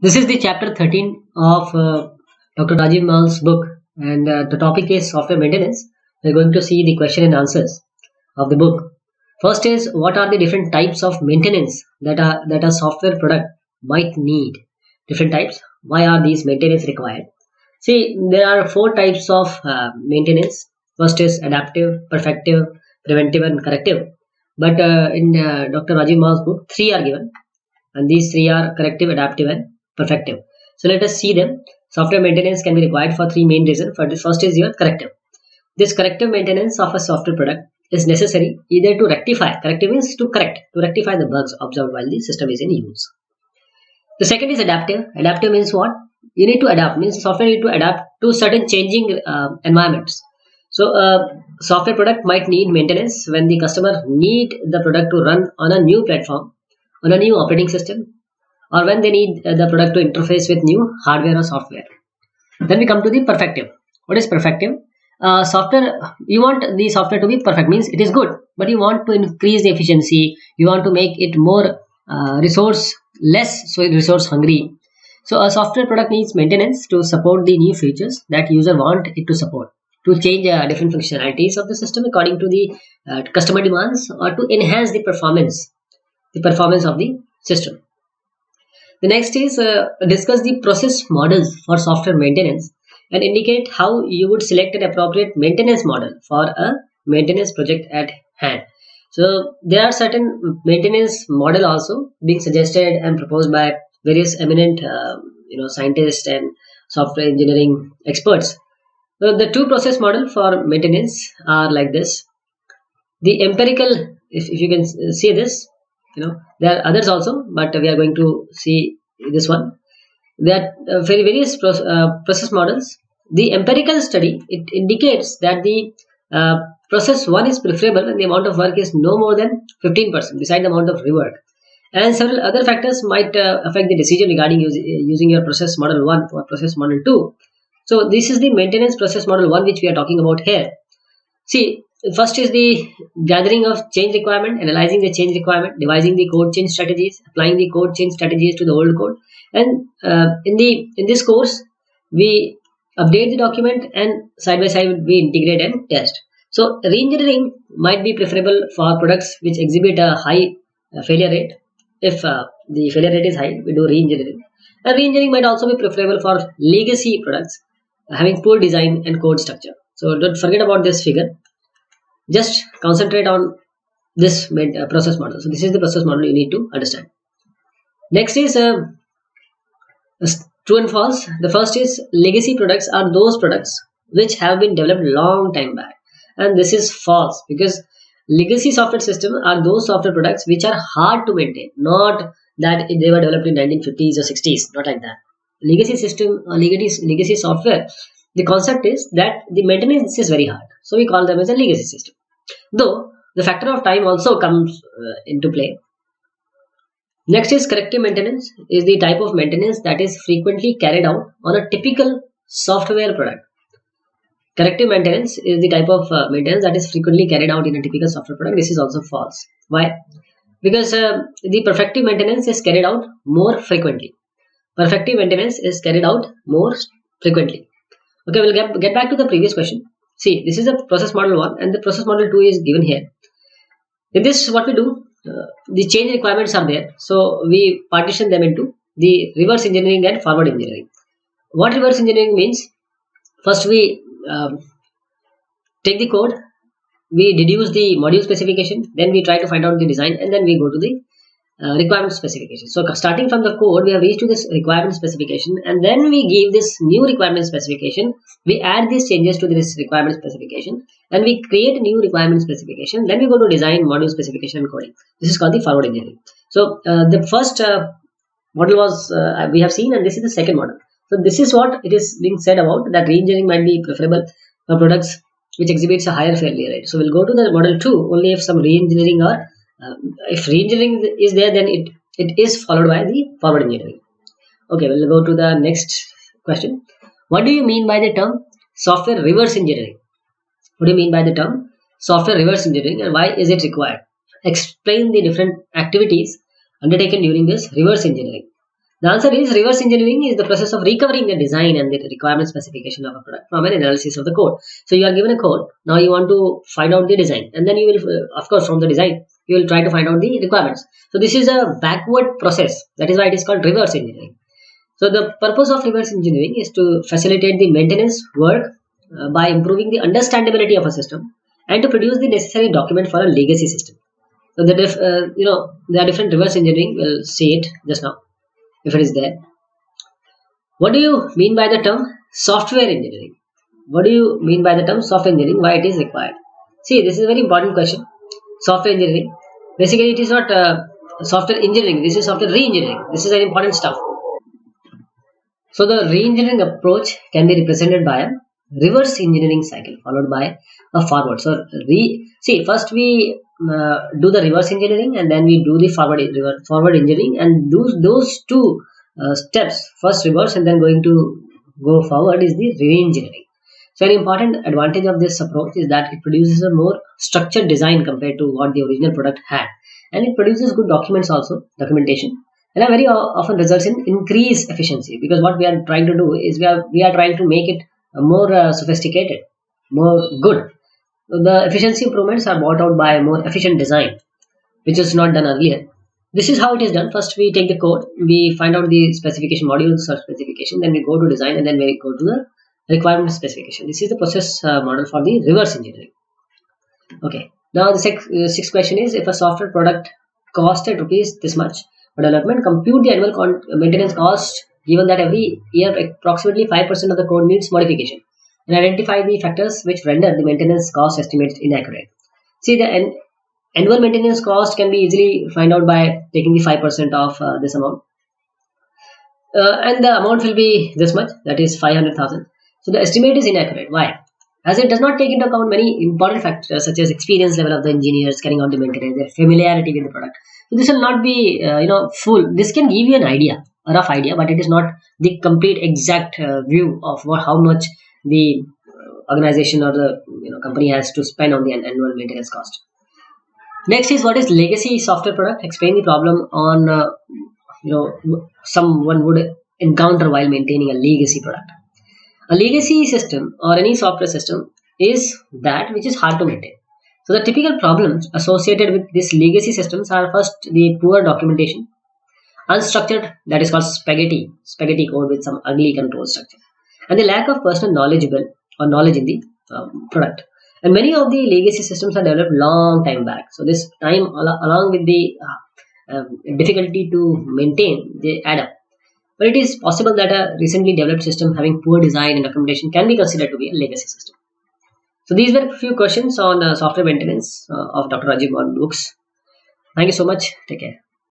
This is the chapter 13 of Dr. Rajiv Mal's book, and the topic is software maintenance. We're going to see the question and answers of the book. First is, what are the different types of maintenance that a software product might need? Different types. Why are these maintenance required? See, there are four types of maintenance. First is adaptive, perfective, preventive, and corrective. But in Dr. Rajiv Mal's book, three are given, and these three are corrective, adaptive, and perfective. So let us see them. Software maintenance can be required for three main reasons. First is your corrective. This corrective maintenance of a software product is necessary either to rectify, corrective means to correct, to rectify the bugs observed while the system is in use. The second is adaptive. Adaptive means what? You need to adapt, means the software need to adapt to certain changing environments. So software product might need maintenance when the customer need the product to run on a new platform, on a new operating system, or when they need the product to interface with new hardware or software. Then we come to the perfective. What is perfective? Software, you want the software to be perfect, means it is good, but you want to increase the efficiency, you want to make it more resource less, so resource hungry. So a software product needs maintenance to support the new features that user want it to support, to change different functionalities of the system according to the customer demands, or to enhance the performance of the system. The next is discuss the process models for software maintenance and indicate how you would select an appropriate maintenance model for a maintenance project at hand. So there are certain maintenance model also being suggested and proposed by various eminent scientists and software engineering experts. So the two process model for maintenance are like this. The empirical, if you can see this, there are others also, but we are going to see this one. There are various process models. The empirical study, it indicates that the process one is preferable when the amount of work is no more than 15% beside the amount of rework, and several other factors might affect the decision regarding using your process model 1 or process model 2. So this is the maintenance process model 1 which we are talking about here. See, first is the gathering of change requirement, analyzing the change requirement, devising the code change strategies, applying the code change strategies to the old code, and in this course we update the document, and side by side we integrate and test. So reengineering might be preferable for products which exhibit a high failure rate. If the failure rate is high, we do reengineering. And reengineering might also be preferable for legacy products having poor design and code structure. So don't forget about this figure. Just concentrate on this process model. So this is the process model you need to understand. Next is true and false. The first is legacy products are those products which have been developed long time back, and this is false, because legacy software systems are those software products which are hard to maintain. Not that they were developed in 1950s or 60s, not like that. Legacy system, legacy software, the concept is that the maintenance is very hard, so we call them as a legacy system. Though the factor of time also comes into play. Next is corrective maintenance, is the type of maintenance that is frequently carried out on a typical software product. Corrective maintenance is the type of maintenance that is frequently carried out in a typical software product. This is also false. Why? Because the perfective maintenance is carried out more frequently. Perfective maintenance is carried out more frequently. Okay, we'll get back to the previous question. See, this is the process model 1 and the process model 2 is given here. In this, what we do, the change requirements are there. So we partition them into the reverse engineering and forward engineering. What reverse engineering means? First we take the code, we deduce the module specification, then we try to find out the design, and then we go to the requirement specification. So starting from the code, we have reached to this requirement specification, and then we give this new requirement specification. We add these changes to this requirement specification, and we create a new requirement specification. Then we go to design, module specification, and coding. This is called the forward engineering. So the first model was we have seen, and this is the second model. So this is what it is being said about, that reengineering might be preferable for products which exhibits a higher failure rate. So we'll go to the model 2 only if some reengineering, or if reengineering is there, then it is followed by the forward engineering. Okay, we'll go to the next question. What do you mean by the term software reverse engineering? What do you mean by the term software reverse engineering, and why is it required? Explain the different activities undertaken during this reverse engineering. The answer is reverse engineering is the process of recovering the design and the requirement specification of a product from an analysis of the code. So you are given a code, now you want to find out the design, and then you will, of course, from the design, you will try to find out the requirements. So this is a backward process. That is why it is called reverse engineering. So the purpose of reverse engineering is to facilitate the maintenance work by improving the understandability of a system and to produce the necessary document for a legacy system. So there are different reverse engineering. We'll see it just now if it is there. What do you mean by the term software engineering? What do you mean by the term software engineering? Why it is required? See, this is a very important question. Software engineering. Basically, it is not software engineering. This is software re-engineering. This is an important stuff. So the re-engineering approach can be represented by a reverse engineering cycle followed by a forward. So first we do the reverse engineering and then we do the forward engineering, and those two steps, first reverse and then going to go forward, is the re-engineering. So an important advantage of this approach is that it produces a more structured design compared to what the original product had, and it produces good documentation, and that very often results in increased efficiency, because what we are trying to do is we are trying to make it more sophisticated, more good. So the efficiency improvements are brought out by a more efficient design, which is not done earlier. This is how it is done. First, we take the code, we find out the specification modules or specification, then we go to design, and then we go to the requirement specification. This is the process model for the reverse engineering. Okay. Now the sixth question is, if a software product costed rupees this much for development, compute the annual maintenance cost given that every year approximately 5% of the code needs modification, and identify the factors which render the maintenance cost estimates inaccurate. See, the annual maintenance cost can be easily find out by taking the 5% of this amount, and the amount will be this much, that is 500,000. So the estimate is inaccurate. Why? As it does not take into account many important factors such as experience level of the engineers carrying out the maintenance, their familiarity with the product. So this will not be full. This can give you an idea, a rough idea, but it is not the complete exact view of how much the organization or the company has to spend on the annual maintenance cost. Next is, what is legacy software product? Explain the problem on someone would encounter while maintaining a legacy product. A legacy system or any software system is that which is hard to maintain. So the typical problems associated with these legacy systems are, first, the poor documentation, unstructured, that is called spaghetti code with some ugly control structure, and the lack of personal knowledge in the product. And many of the legacy systems are developed long time back. So this time, along with the difficulty to maintain, they add up. But it is possible that a recently developed system having poor design and documentation can be considered to be a legacy system. So these were a few questions on software maintenance of Dr. Rajiv Mal books. Thank you so much. Take care.